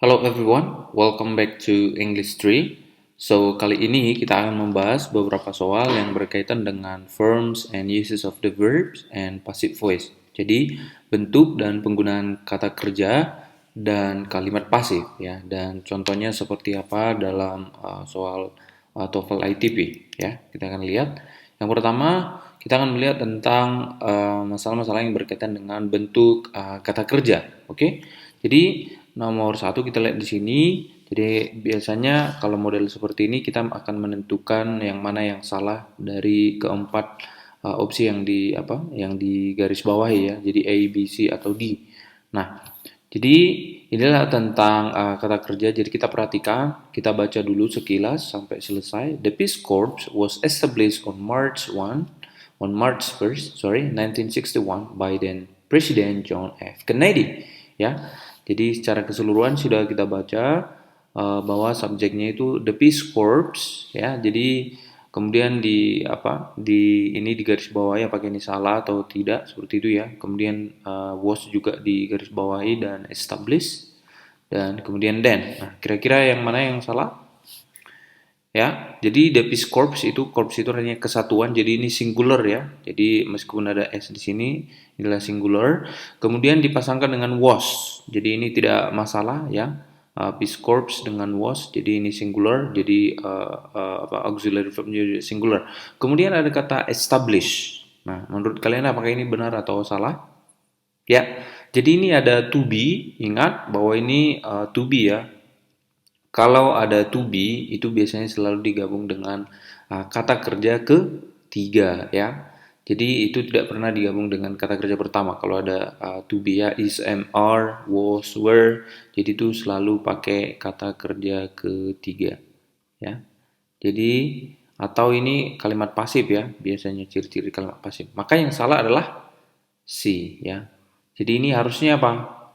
Hello everyone, welcome back to English 3. So, kali ini kita akan membahas beberapa soal yang berkaitan dengan forms and uses of the verbs and passive voice. Jadi, bentuk dan penggunaan kata kerja dan kalimat pasif ya. Dan contohnya seperti apa dalam soal TOEFL ITP ya. Kita akan lihat. Yang pertama, kita akan melihat tentang masalah-masalah yang berkaitan dengan bentuk kata kerja. Oke. Jadi, nomor satu kita lihat di sini. Jadi biasanya kalau model seperti ini kita akan menentukan yang mana yang salah dari keempat opsi yang di garis bawahi ya. Jadi A, B, C atau D. Nah, jadi inilah tentang kata kerja. Jadi kita perhatikan, kita baca dulu sekilas sampai selesai. The Peace Corps was established on March 1st, 1961 by then President John F. Kennedy. Ya, jadi secara keseluruhan sudah kita baca bahwa subjeknya itu The Peace Corps ya. Jadi kemudian di garis bawah ya apakah ini salah atau tidak seperti itu ya. Kemudian was juga di garis bawahi dan establish dan kemudian then. Nah, kira-kira yang mana yang salah? Ya, jadi the Peace Corps itu artinya kesatuan, jadi ini singular ya. Jadi meskipun ada s di sini, inilah singular. Kemudian dipasangkan dengan was, jadi ini tidak masalah ya. Peace Corps dengan was, jadi ini singular, jadi auxiliary verb jadi singular. Kemudian ada kata establish. Nah, menurut kalian apakah ini benar atau salah? Ya, jadi ini ada to be. Ingat bahwa ini to be ya. Kalau ada to be itu biasanya selalu digabung dengan kata kerja ketiga ya. Jadi itu tidak pernah digabung dengan kata kerja pertama. Kalau ada to be ya is, am, are, was, were, jadi itu selalu pakai kata kerja ketiga ya. Jadi atau ini kalimat pasif ya, biasanya ciri-ciri kalimat pasif. Maka yang salah adalah C ya. Jadi ini harusnya apa?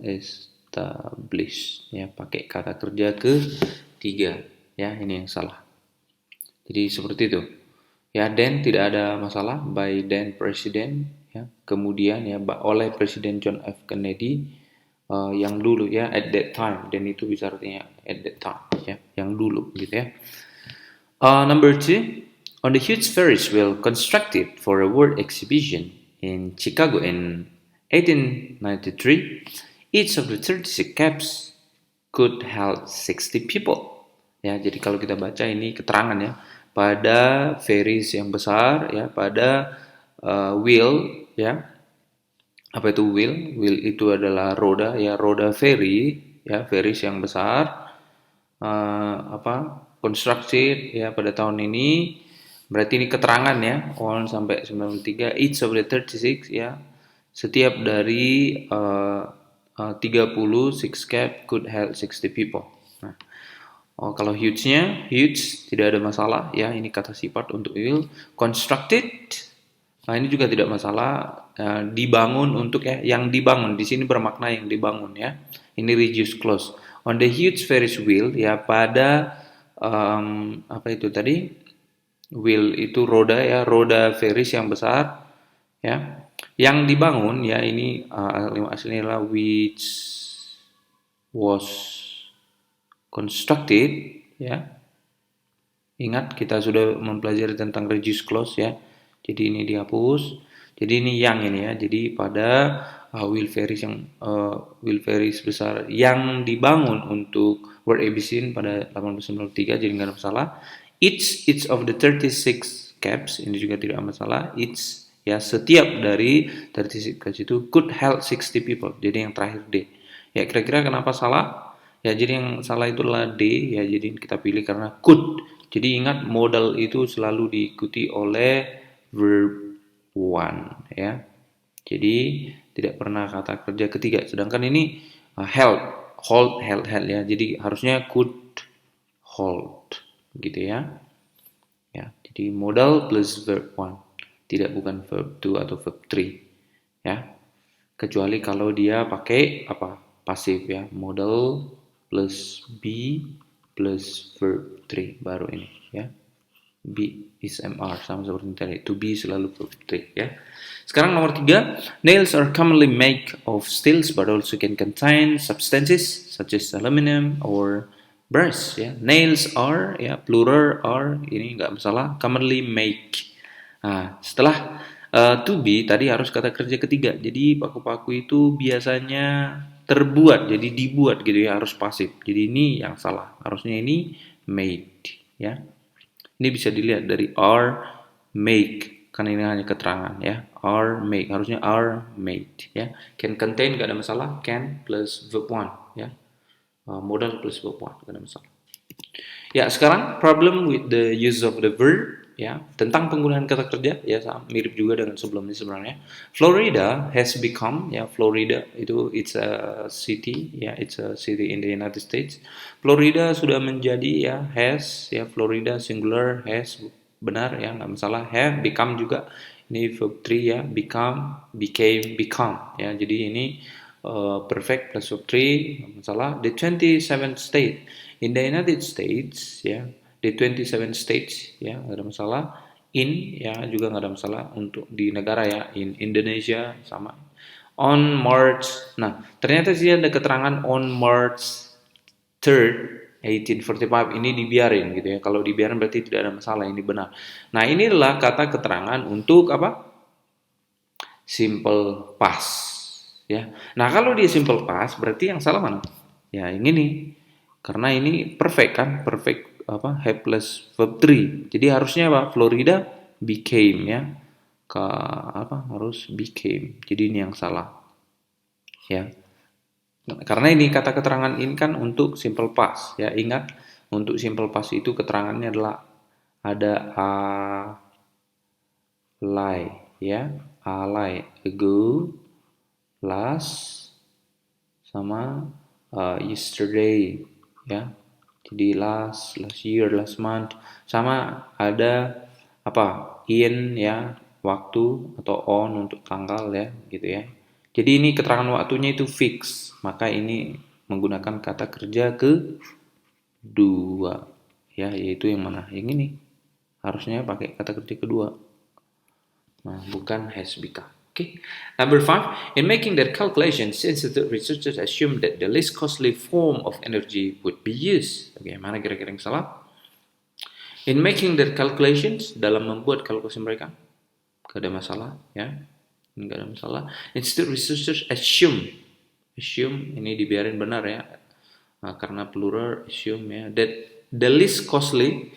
Establish ya, pakai kata kerja ketiga ya, ini yang salah. Jadi seperti itu ya. Then tidak ada masalah, by then president ya, kemudian ya oleh Presiden John F Kennedy yang dulu ya, at that time, dan itu bisa artinya at that time ya, yang dulu gitu ya. Number two, on the huge Ferris wheel constructed for a world exhibition in Chicago in 1893, each of the 36 cabs could hold 60 people. Ya, jadi kalau kita baca ini keterangan ya, pada ferries yang besar ya, pada wheel ya. Apa itu wheel? Wheel itu adalah roda ya, roda ferry ya, ferries yang besar. Constructed ya pada tahun ini, berarti ini keterangan ya, 1 sampai 93, each of the 36 ya, setiap dari 30 six cab could hold 60 people. Nah, kalau huge tidak ada masalah ya, ini kata sifat untuk wheel. Constructed, nah ini juga tidak masalah. Dibangun untuk ya, yang dibangun di sini bermakna yang dibangun ya. Ini reduce clause. On the huge Ferris wheel ya, pada apa itu tadi? Wheel itu roda ya, roda Ferris yang besar ya. Yang dibangun ya, ini aslinya adalah which was constructed ya. Ingat kita sudah mempelajari tentang reduce clause ya. Jadi ini dihapus. Jadi ini yang ini ya. Jadi pada wheel ferries besar yang dibangun untuk World Exhibition pada 1893, jadi nggak ada masalah. Each of the 36 cabs, ini juga tidak masalah. Each ya, setiap dari 36 cabs itu could hold 60 people. Jadi yang terakhir D. Ya, kira-kira kenapa salah? Ya, jadi yang salah itu adalah D ya. Jadi kita pilih karena could. Jadi ingat modal itu selalu diikuti oleh verb one ya. Jadi tidak pernah kata kerja ketiga. Sedangkan ini held ya. Jadi harusnya could hold gitu ya. Ya, jadi modal plus verb one. Tidak bukan verb two atau verb three ya. Kecuali kalau dia pakai apa? Pasif ya. Modal plus be plus verb 3 baru ini ya. be is MR, sama seperti tadi. To be selalu verb 3 ya. Sekarang nomor 3, nails are commonly made of steels but also can contain substances such as aluminum or brass ya. Nails are ya, plural are, ini nggak masalah, commonly make. Nah, setelah to be tadi harus kata kerja ketiga. Jadi paku-paku itu biasanya terbuat, jadi dibuat gitu ya, harus pasif. Jadi ini yang salah. Harusnya ini made ya. Ini bisa dilihat dari are make, karena ini hanya keterangan ya. Are make, harusnya are made ya. Can contain gak ada masalah, can plus verb one ya. Modal plus verb one gak ada masalah. Ya, sekarang problem with the use of the verb ya, tentang penggunaan kata kerja ya, mirip juga dengan sebelumnya sebenarnya. Florida has become ya, Florida itu it's a city ya, it's a city in the United States. Florida sudah menjadi ya, has ya, Florida singular, has benar ya, nggak masalah. Have, become juga, ini verb 3 ya, become, became, become ya. Jadi ini perfect plus verb 3 nggak masalah. The 27th state in the United States ya, di 27 states ya, nggak ada masalah. In ya juga nggak ada masalah untuk di negara ya, in Indonesia sama. On March, nah ternyata sih ada keterangan on March 3rd 1845, ini dibiarin gitu ya. Kalau dibiarin berarti tidak ada masalah, ini benar. Nah ini adalah kata keterangan untuk apa? Simple past ya. Nah kalau dia simple past berarti yang salah mana? Ya yang ini. Karena ini perfect kan, perfect apa, have plus verb 3. Jadi harusnya apa? Florida became ya. Apa? Harus became. Jadi ini yang salah. Ya. Karena ini kata keterangan ini kan untuk simple past ya. Ingat, untuk simple past itu keterangannya adalah ada lie ya. Lie, ago, last sama yesterday ya. Jadi last year, last month, sama ada apa? In ya, waktu, atau on untuk tanggal ya, gitu ya. Jadi ini keterangan waktunya itu fix, maka ini menggunakan kata kerja kedua ya, yaitu yang mana? Yang ini. Harusnya pakai kata kerja kedua. Nah, bukan has become. Okay. Number 5, in making their calculations, institute researchers assume that the least costly form of energy would be used. Oke, mana kira-kira yang salah? In making their calculations, dalam membuat kalkulasi mereka, gak ada masalah, ya, gak ada masalah. Institute researchers assume ini dibiarin benar ya, karena plural assume ya, that the least costly,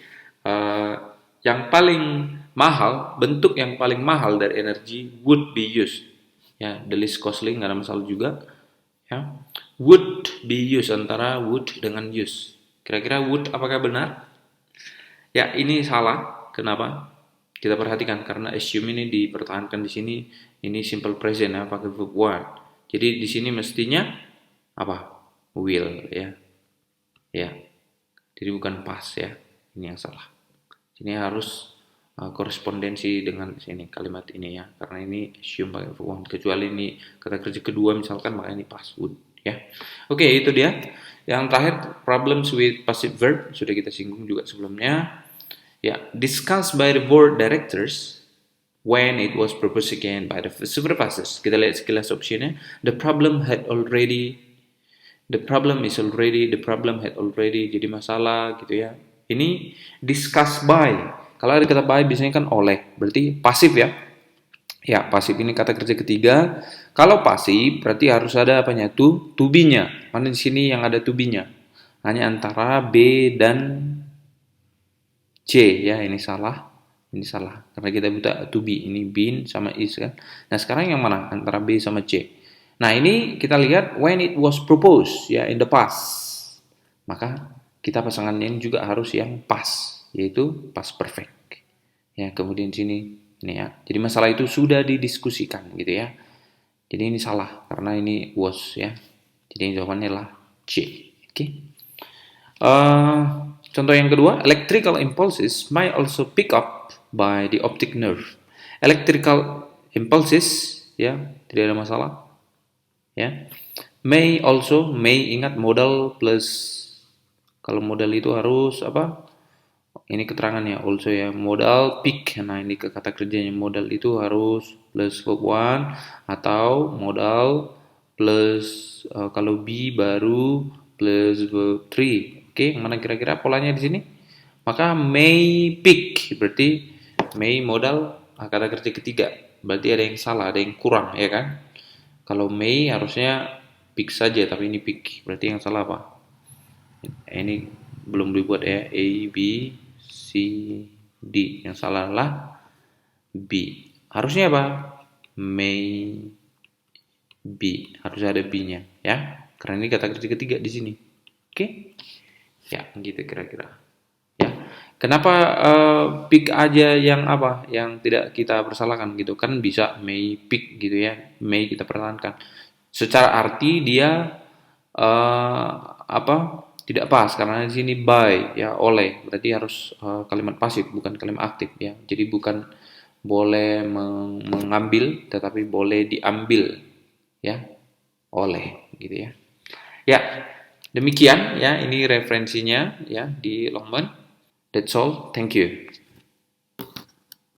yang paling mahal, bentuk yang paling mahal dari energi would be used ya, the least costly nggak ada masalah juga ya, would be used, antara would dengan use. Kira-kira would apakah benar? Ya, ini salah. Kenapa? Kita perhatikan, karena assume ini dipertahankan di sini, ini simple present ya, pakai verb one. Jadi di sini mestinya apa? Will ya. Ya. Jadi bukan past ya. Ini yang salah. Ini harus korespondensi dengan sini kalimat ini ya, karena ini assume pakai verb one, kecuali ini kata kerja kedua misalkan, maka ini past would ya. Oke, itu dia. Yang terakhir, problems with passive verb, sudah kita singgung juga sebelumnya ya. Discussed by the board directors when it was proposed again by the supervisors. Kita lihat sekilas opsinya. The problem had already, the problem is already, the problem had already, jadi masalah gitu ya. Ini discussed by, kalau ada kata by biasanya kan oleh, berarti pasif ya. Ya, pasif ini kata kerja ketiga. Kalau pasif berarti harus ada apanya? To be-nya. Mana di sini yang ada to be-nya? Hanya antara B dan C ya, ini salah. Ini salah karena kita buta to be, ini been sama is kan. Nah, sekarang yang mana? Antara B sama C. Nah, ini kita lihat when it was proposed ya, in the past. Maka kita pasangannya ini juga harus yang past, yaitu past perfect. Ya, kemudian sini ini ya. Jadi masalah itu sudah didiskusikan gitu ya. Jadi ini salah karena ini was ya. Jadi jawabannya adalah C. Oke. Contoh yang kedua, electrical impulses may also pick up by the optic nerve. Electrical impulses ya, tidak ada masalah. Ya. May also, may ingat modal plus, kalau modal itu harus apa? Ini keterangannya also ya, modal pick. Nah, ini ke kata kerjanya, modal itu harus plus verb one atau modal plus kalau be baru plus verb three. Oke, yang mana kira-kira polanya di sini? Maka may pick berarti may modal kata kerja ketiga. Berarti ada yang salah, ada yang kurang ya kan? Kalau may harusnya pick saja, tapi ini pick. Berarti yang salah apa? Ini belum dibuat ya. A, B, C, D. Yang salah adalah B. Harusnya apa? May be. Harus ada B-nya ya. Karena ini kata kerja ketiga di sini. Oke? Ya, gitu kira-kira. Ya. Kenapa pick aja yang apa? Yang tidak kita persalahkan gitu kan, bisa may pick gitu ya. May kita pertahankan. Secara arti dia apa? Tidak pas karena di sini by ya, oleh. Berarti harus kalimat pasif bukan kalimat aktif ya. Jadi bukan boleh mengambil tetapi boleh diambil ya, oleh gitu ya. Ya, demikian ya, ini referensinya ya di Longman. That's all. Thank you.